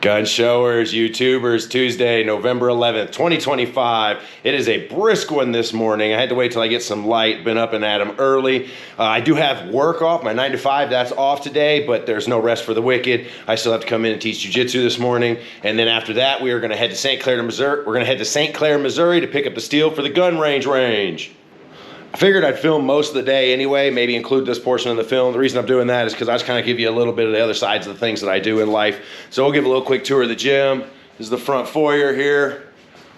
Gun showers, YouTubers, Tuesday, November 11th, 2025. It is a brisk one this morning. I had to wait till I get some light. Been up and at 'em early. I do have work off, my 9 to 5, that's off today, but there's no rest for the wicked. I still have to come in and teach jiu-jitsu this morning. And then after that, we are gonna head to St. Clair, Missouri. We're gonna head to St. Clair, Missouri to pick up the steel for the gun range. I figured I'd film most of the day anyway, maybe include this portion of the film. The reason I'm doing that is because I just kind of give you a little bit of the other sides of the things that I do in life. So we'll give a little quick tour of the gym. This is the front foyer here.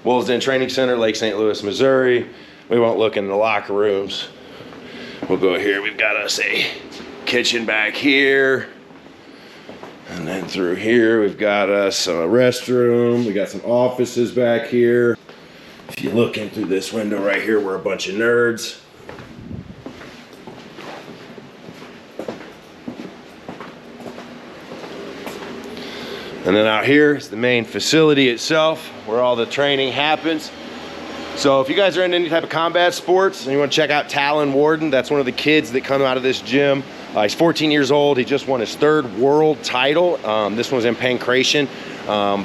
Wolves Den Training Center, Lake St. Louis, Missouri. We won't look in the locker rooms. We'll go here. We've got us a kitchen back here. And then through here, we've got us a restroom. We got some offices back here. If you look in through this window right here, we're a bunch of nerds. And then out here is the main facility itself, where all the training happens. So if you guys are in any type of combat sports and you want to check out Talon Warden, that's one of the kids that come out of this gym. He's 14 years old. He just won his 3rd world title. This one was in pancration.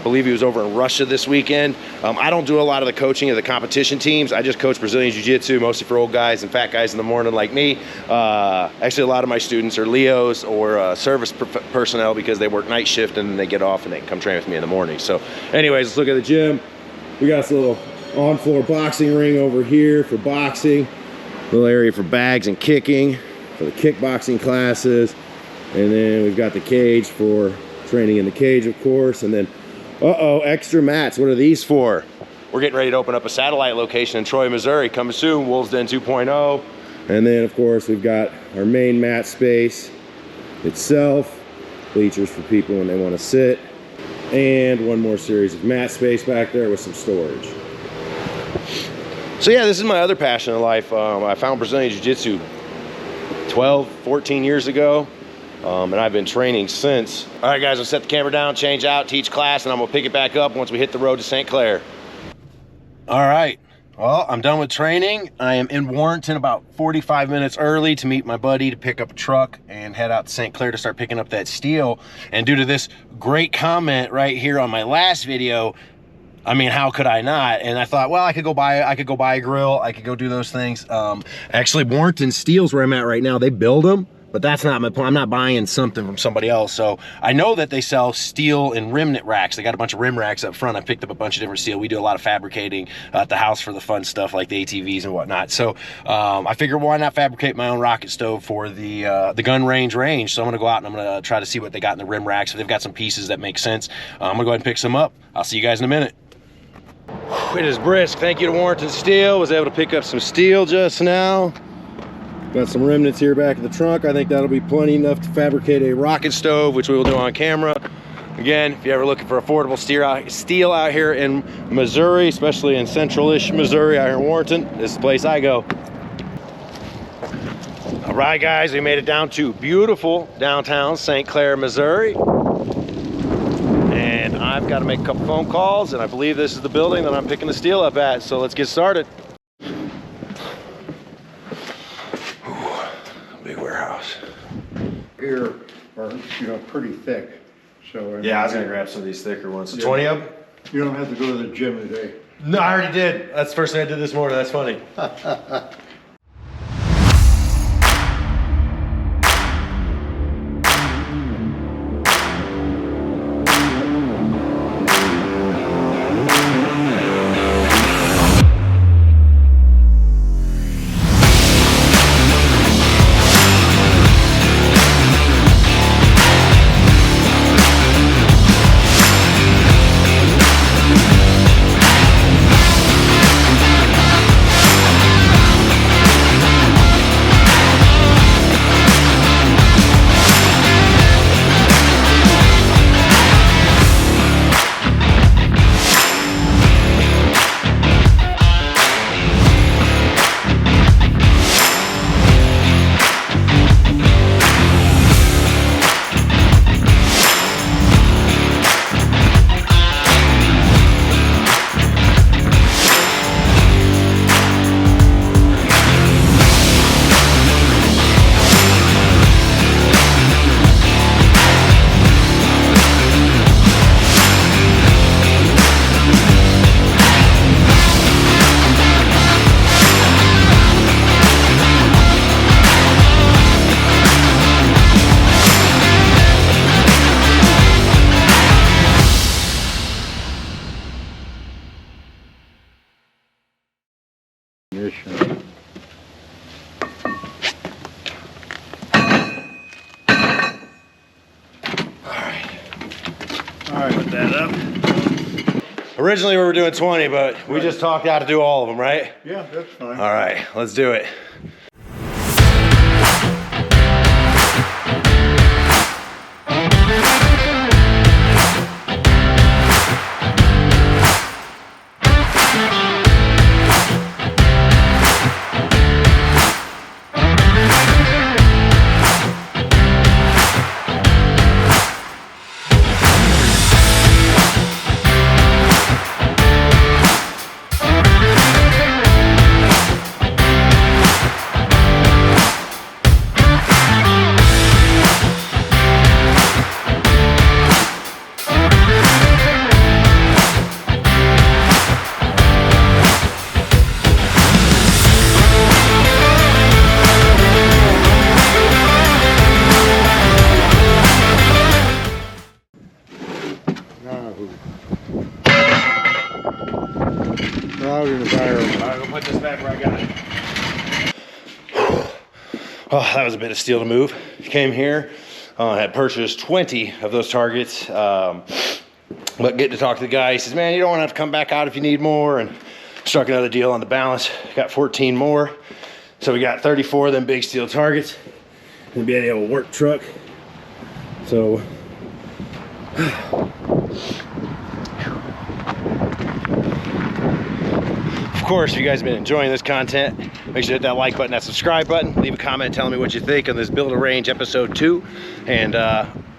Believe he was over in Russia this weekend. I don't do a lot of the coaching of the competition teams. I just coach Brazilian Jiu-Jitsu, mostly for old guys and fat guys in the morning like me. Actually, a lot of my students are Leos or service personnel because they work night shift and then they get off and they come train with me in the morning. So anyways, let's look at the gym. We got this little on-floor boxing ring over here for boxing. Little area for bags and kicking for the kickboxing classes. And then we've got the cage for training in the cage, of course. And then, extra mats. What are these for? We're getting ready to open up a satellite location in Troy, Missouri. Coming soon, Wolves Den 2.0. And then, of course, we've got our main mat space itself. Bleachers for people when they want to sit. And one more series of mat space back there with some storage. So yeah, this is my other passion in life. I found Brazilian Jiu-Jitsu 12, 14 years ago. And I've been training since. All right, guys, I'll set the camera down, change out, teach class, and I'm gonna pick it back up once we hit the road to St. Clair. All right, well, I'm done with training. I am in Warrenton about 45 minutes early to meet my buddy to pick up a truck and head out to St. Clair to start picking up that steel. And due to this great comment right here on my last video, I mean, how could I not? And I thought, well, I could go buy a grill, I could go do those things. Actually, Warrenton Steel's where I'm at right now. They build them. But that's not my plan. I'm not buying something from somebody else. So I know that they sell steel and remnant racks. They got a bunch of rim racks up front. I picked up a bunch of different steel. We do a lot of fabricating at the house for the fun stuff like the ATVs and whatnot. So I figured, why not fabricate my own rocket stove for the gun range. So I'm gonna go out and I'm gonna try to see what they got in the rim racks. If they've got some pieces that make sense, I'm gonna go ahead and pick some up. I'll see you guys in a minute. It is brisk. Thank you to Warrenton Steel. Was able to pick up some steel just now. Got some remnants here back in the trunk. I think that'll be plenty enough to fabricate a rocket stove, which we will do on camera. Again, if you're ever looking for affordable steel out here in Missouri, especially in central-ish Missouri, out here in Warrenton, this is the place I go. All right, guys, we made it down to beautiful downtown St. Clair, Missouri. And I've got to make a couple phone calls, and I believe this is the building that I'm picking the steel up at. So let's get started. Big warehouse. Here are, pretty thick. So Yeah, I was gonna grab some of these thicker ones. So 20 of them? You don't have to go to the gym today. No, I already did. That's the first thing I did this morning. That's funny. Originally we were doing 20, but we just talked out to do all of them, right? Yeah, that's fine. All right, let's do it. Out in the fire. All right, we'll put this back where I got it. Oh, that was a bit of steel to move. Came here, had purchased 20 of those targets, but getting to talk to the guy, he says, man, you don't want to have to come back out if you need more, and struck another deal on the balance. Got 14 more, so we got 34 of them big steel targets. Gonna be able to work truck. So, of course, if you guys have been enjoying this content, make sure to hit that like button, that subscribe button, leave a comment telling me what you think on this Build a Range episode 2, and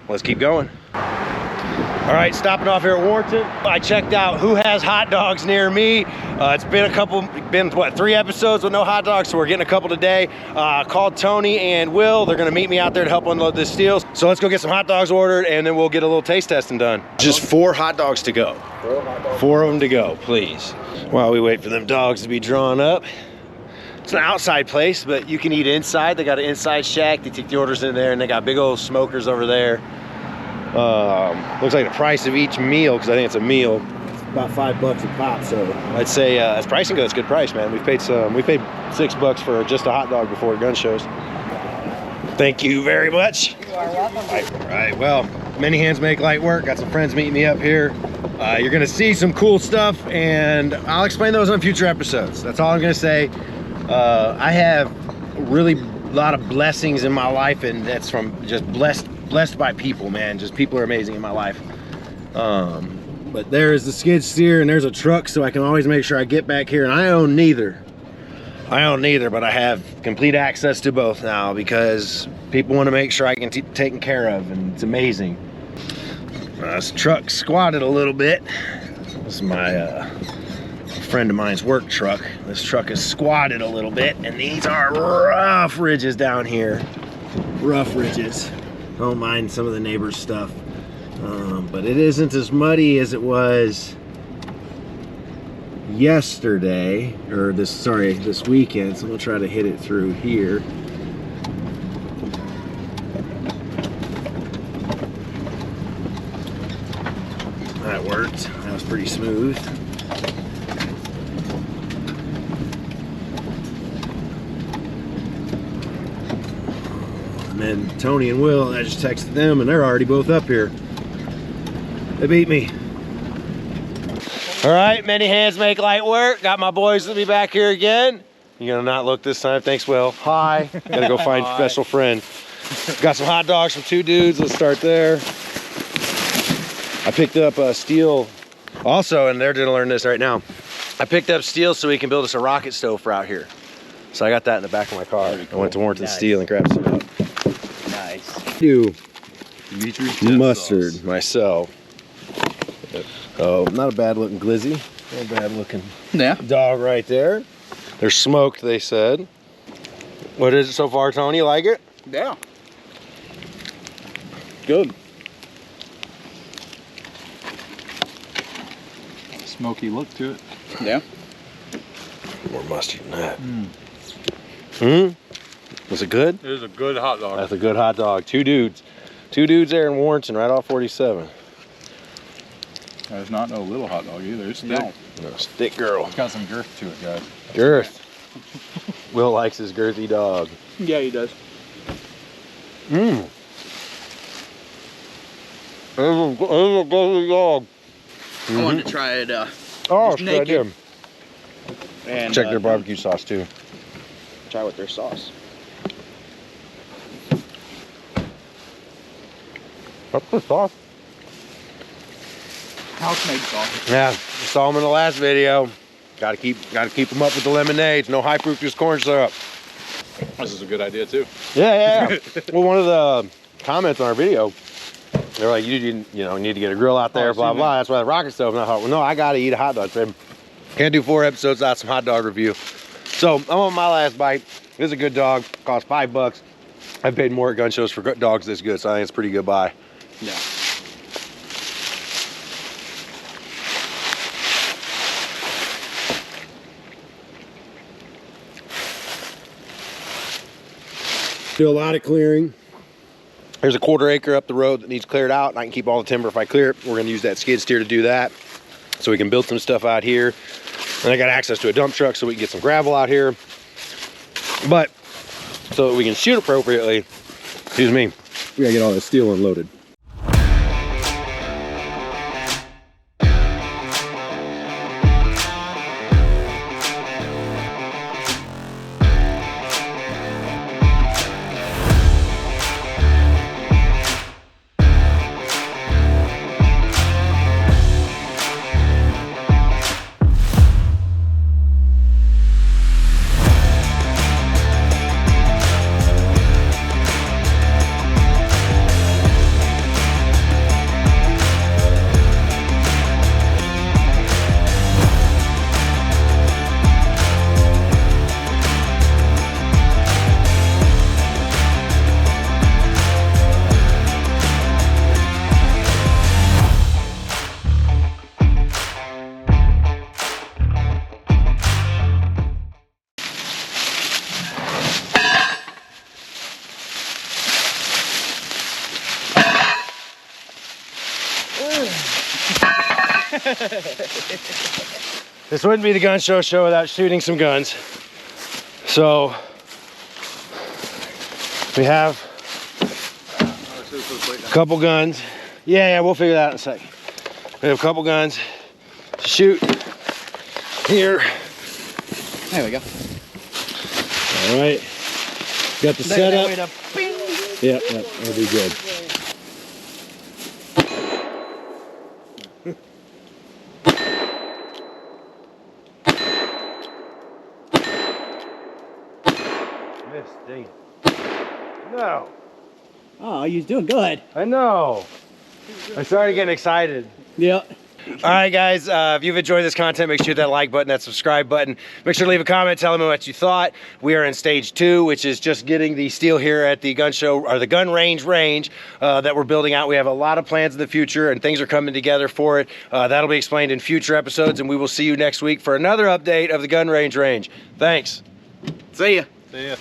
let's keep going. All right, stopping off here at Warrenton. I checked out who has hot dogs near me. It's been what, 3 episodes with no hot dogs, so we're getting a couple today. Called Tony and Will. They're gonna meet me out there to help unload this steel. So let's go get some hot dogs ordered, and then we'll get a little taste testing done. Just 4 hot dogs to go. 4 of them to go, please. While we wait for them dogs to be drawn up. It's an outside place, but you can eat inside. They got an inside shack. They take the orders in there, and they got big old smokers over there. Looks like the price of each meal, because I think it's a meal, it's about $5 a pop. So I'd say as pricing goes, good price, man. We paid $6 for just a hot dog before gun shows. Thank you very much. You are welcome. All right, well, many hands make light work. Got some friends meeting me up here. You're gonna see some cool stuff, and I'll explain those on future episodes. That's all I'm gonna say. I have really a lot of blessings in my life, and that's from just blessed by people, man. Just people are amazing in my life. But there is the skid steer, and there's a truck, so I can always make sure I get back here. And I own neither, but I have complete access to both now because people want to make sure I can keep taken care of, and it's amazing. This truck squatted a little bit. This is my friend of mine's work truck. This truck is squatted a little bit, and these are rough ridges down here. Rough ridges. Don't mind some of the neighbors' stuff, but it isn't as muddy as it was yesterday, or this weekend. So I'm gonna try to hit it through here. That worked. That was pretty smooth. And then Tony and Will, I just texted them, and they're already both up here. They beat me. All right, many hands make light work. Got my boys with me back here again. You gonna not look this time? Thanks, Will. Hi. Gotta go find special friend. Got some hot dogs from 2 dudes. Let's start there. I picked up steel also, and they're gonna learn this right now. I picked up steel so we can build us a rocket stove for out here. So I got that in the back of my car. Cool. I went to Warrenton Steel and grabbed some up. Nice. Do mustard myself. Oh, not a bad looking glizzy. Not a bad looking dog right there. They're smoked, they said. What is it so far, Tony? You like it? Yeah. Good. Smoky look to it. Yeah. More mustard than that. Hmm? Was it good? It is a good hot dog. That's a good hot dog. 2 dudes. 2 dudes there in Warrenton, right off 47. There's not no little hot dog either. It's thick. No, stick girl. It's got some girth to it, guys. Girth. Will likes his girthy dog. Yeah, he does. Mmm. It's a girthy dog. I wanted to try it. Oh, Just it's a good idea. naked. And Check their barbecue sauce too. Try with their sauce. That's the sauce. House-made sauce. Yeah, saw them in the last video. Gotta keep them up with the lemonades. No high fructose corn syrup. This is a good idea too. Yeah. Well, one of the comments on our video, they're like, you need to get a grill out there, blah blah. That's why the rocket stove. And I thought, well, no, I gotta eat a hot dog. So can't do 4 episodes without some hot dog review. So I'm on my last bite. This is a good dog. Cost $5. I've paid more at gun shows for dogs this good, so I think it's a pretty good buy. Yeah. Do a lot of clearing. There's a 1/4 acre up the road that needs cleared out, and I can keep all the timber if I clear it. We're gonna use that skid steer to do that, so we can build some stuff out here. And I got access to a dump truck so we can get some gravel out here. But so that we can shoot appropriately, excuse me, we gotta get all this steel unloaded. This wouldn't be the gun show without shooting some guns. So we have a couple guns. Yeah, we'll figure that out in a second. We have a couple guns to shoot here. There we go. All right. Got the setup. Yep, that'll be good. No. Oh, you're doing good. I know. I started getting excited. Yeah. All right, guys. If you've enjoyed this content, make sure you hit that like button, that subscribe button. Make sure to leave a comment telling me what you thought. We are in stage 2, which is just getting the steel here at the gun show, or the gun range that we're building out. We have a lot of plans in the future, and things are coming together for it. That'll be explained in future episodes, and we will see you next week for another update of the gun range. Thanks. See ya. See ya.